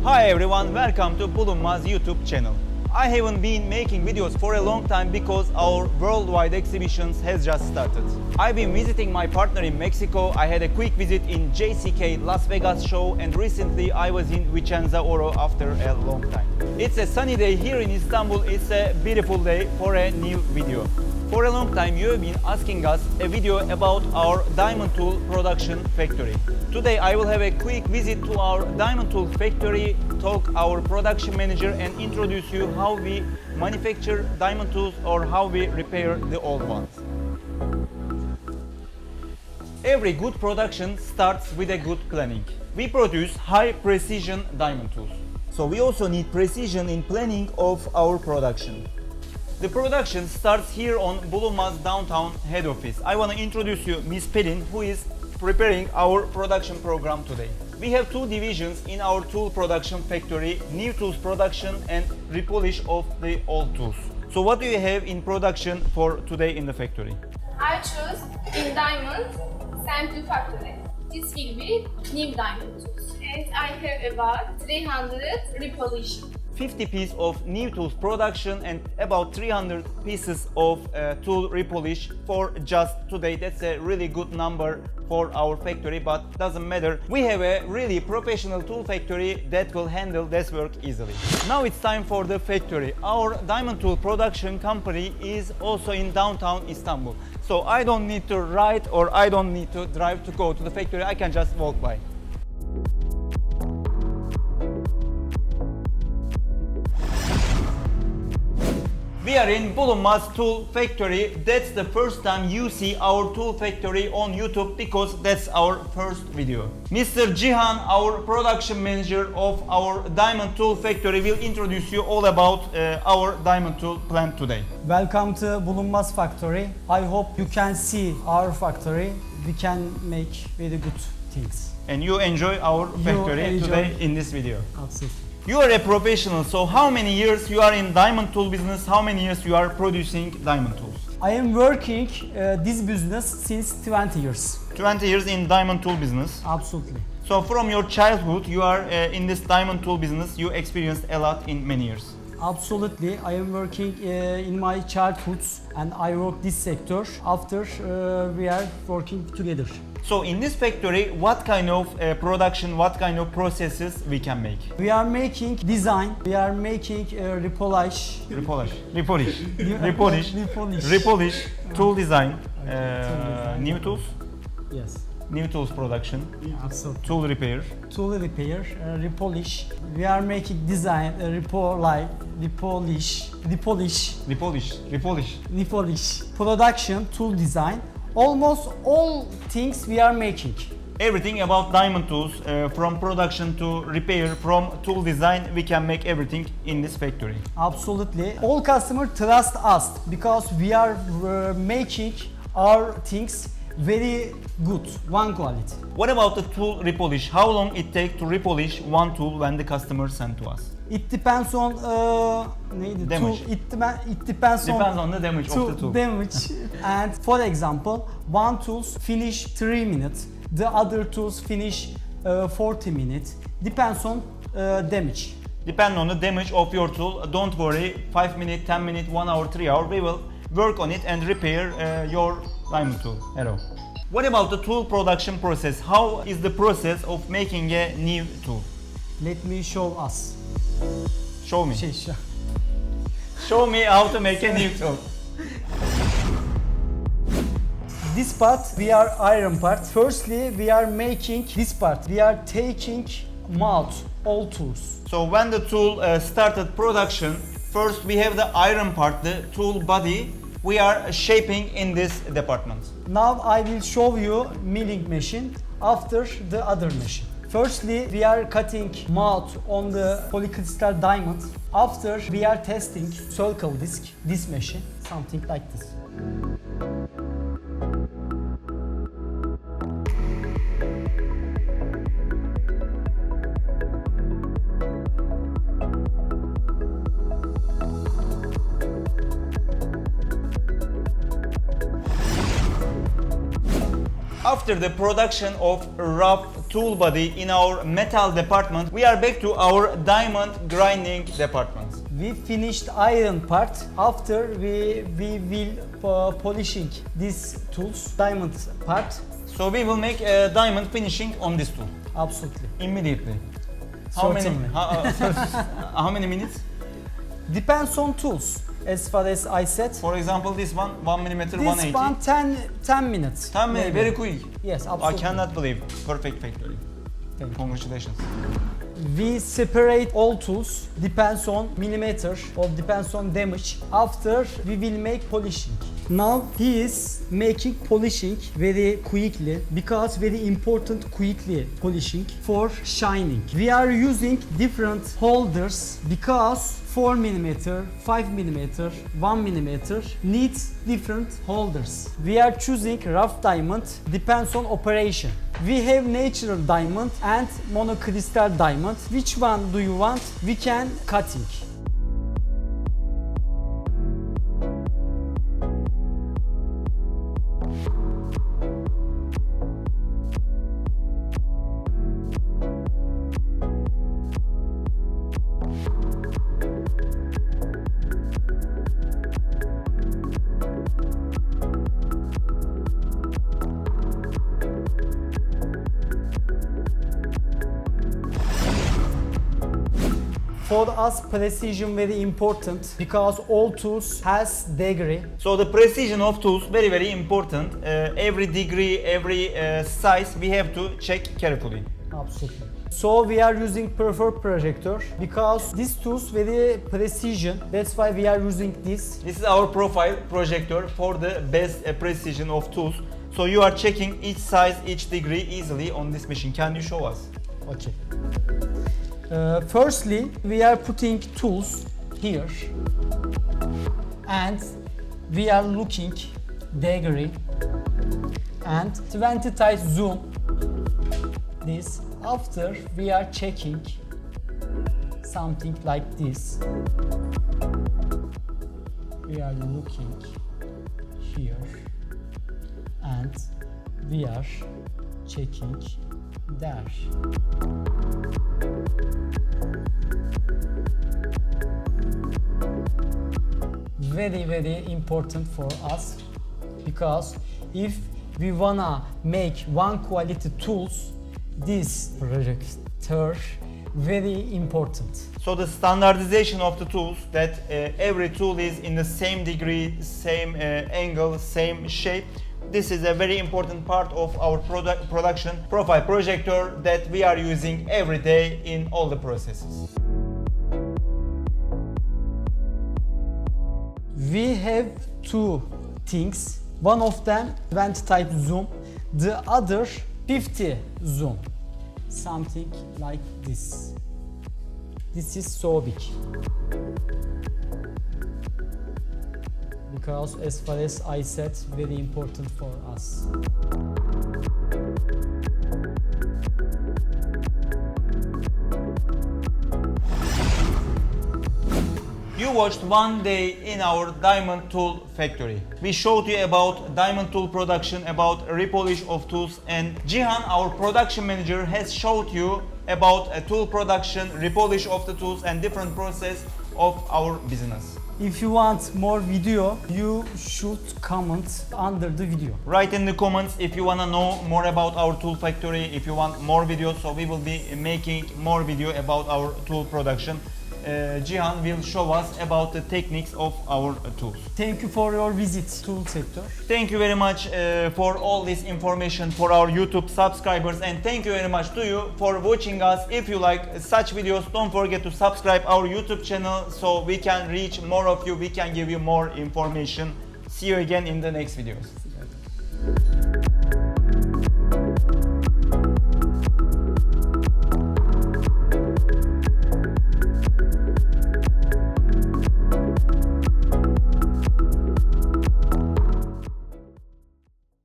Hi everyone, welcome to Bulunmaz YouTube channel. I haven't been making videos for a long time because our worldwide exhibitions has just started. I've been visiting my partner in Mexico, I had a quick visit in JCK Las Vegas show, and recently I was in Vicenza Oro after a long time. It's a sunny day here in Istanbul, it's a beautiful day for a new video. For a long time you have been asking us a video about our diamond tool production factory. Today I will have a quick visit to our diamond tool factory, talk our production manager and introduce you how we manufacture diamond tools or how we repair the old ones. Every good production starts with a good planning. We produce high precision diamond tools. So we also need precision in planning of our production. The production starts here on Bulunmaz downtown head office. I want to introduce you Miss Pelin, who is preparing our production program today. We have two divisions in our tool production factory, new tools production and repolish of the old tools. So what do you have in production for today in the factory? I choose in diamond sample factory. This will be new diamond tools. And I have about 300 repolish. 50 pieces of new tools production and about 300 pieces of tool repolish for just today. That's a really good number for our factory, but doesn't matter. We have a really professional tool factory that will handle this work easily. Now it's time for the factory. Our diamond tool production company is also in downtown Istanbul. So I don't need to ride or I don't need to drive to go to the factory. I can just walk by. We are in Bulunmaz tool factory. That's the first time you see our tool factory on YouTube because that's our first video. Mr. Cihan, our production manager of our diamond tool factory, will introduce you all about our diamond tool plant today. Welcome to Bulunmaz factory. I hope you can see our factory. We can make very good things. And you enjoy our factory today in this video. Absolutely. You are a professional, so how many years you are in diamond tool business? How many years you are producing diamond tools? I am working this business since 20 years. 20 years in diamond tool business. Absolutely. So from your childhood, you are in this diamond tool business. You experienced a lot in many years. Absolutely. I am working in my childhood and I work this sector after we are working together. So in this factory, what kind of production, what kind of processes we can make? We are making design, we are making repolish, tool design, new tools, yes, new tools production, absolutely. tool repair, repolish. We are making design, repolish, production, tool design. Almost all things we are making. Everything about diamond tools, from production to repair, from tool design, we can make everything in this factory. Absolutely. All customers trust us because we are making our things very good, one quality. What about the tool repolish? How long it takes to repolish one tool when the customer send to us? It depends on damage. It depends on the damage of the tool. And for example, one tools finish 3 minutes, the other tools finish 40 minutes. Depends on damage. Depend on the damage of your tool. Don't worry, 5 minutes, 10 minutes, 1 hour, 3 hours, we will work on it and repair your diamond tool. Hello. What about the tool production process? How is the process of making a new tool? Let me show us. Show me. Show me how to make a new tool. This part we are iron part. Firstly, we are making this part. We are taking out all tools. So when the tool started production, first we have the iron part, the tool body. We are shaping in this department. Now I will show you milling machine after the other machine. Firstly, we are cutting mouth on the polycrystal diamond. After, we are testing circle disc, this machine, something like this. After the production of rough tool body in our metal department. We are back to our diamond grinding department. We finished iron part. After we will polishing these tools, diamond part. So we will make a diamond finishing on this tool Absolutely. immediately. How many? Certainly. How many minutes? Depends on tools. As far as I said, For example, this one 1 millimeter, this 180. one 10 minutes. 10 minutes, maybe. very quick. Yes, I absolutely. cannot believe. Perfect factory. Thank you. Congratulations. We separate all tools, depends on millimeter or depends on damage. After we will make polishing. Now he is making polishing very quickly because very important quickly polishing for shining. We are using different holders because 4 mm, 5 mm, 1 mm needs different holders. We are choosing rough diamond, depends on operation. We have natural diamond and monocrystal diamond. Which one do you want? We can cutting. For us, precision very important because all tools has degree. So the precision of tools very important. Every degree, every size we have to check carefully. Absolutely. So we are using preferred projector because these tools very precision. That's why we are using this. This is our profile projector for the best precision of tools. So you are checking each size, each degree easily on this machine. Can you show us? Okay. Firstly, we are putting tools here and we are looking degree and 20 times zoom this. After we are checking something like this. We are looking here and we are checking there. Very important for us because if we wanna make one quality tools, this projector very important. So the standardization of the tools, that every tool is in the same degree, same angle, same shape. This is a very important part of our production profile projector that we are using every day in all the processes. We have two things. One of them 20 type zoom, the other 50 zoom. Something like this. This is so big. Because as far as I said, very important for us. You watched one day in our diamond tool factory. We showed you about diamond tool production, about repolish of tools, and Cihan, our production manager, has showed you about a tool production, repolish of the tools and different process of our business. If you want more video, you should comment under the video. Write in the comments if you wanna know more about our tool factory, if you want more videos, so we will be making more video about our tool production. Cihan will show us about the techniques of our tools. Thank you for your visit tool sector. Thank you very much for all this information for our YouTube subscribers, and thank you very much to you for watching us. If you like such videos, don't forget to subscribe our YouTube channel so we can reach more of you, we can give you more information. See you again in the next videos.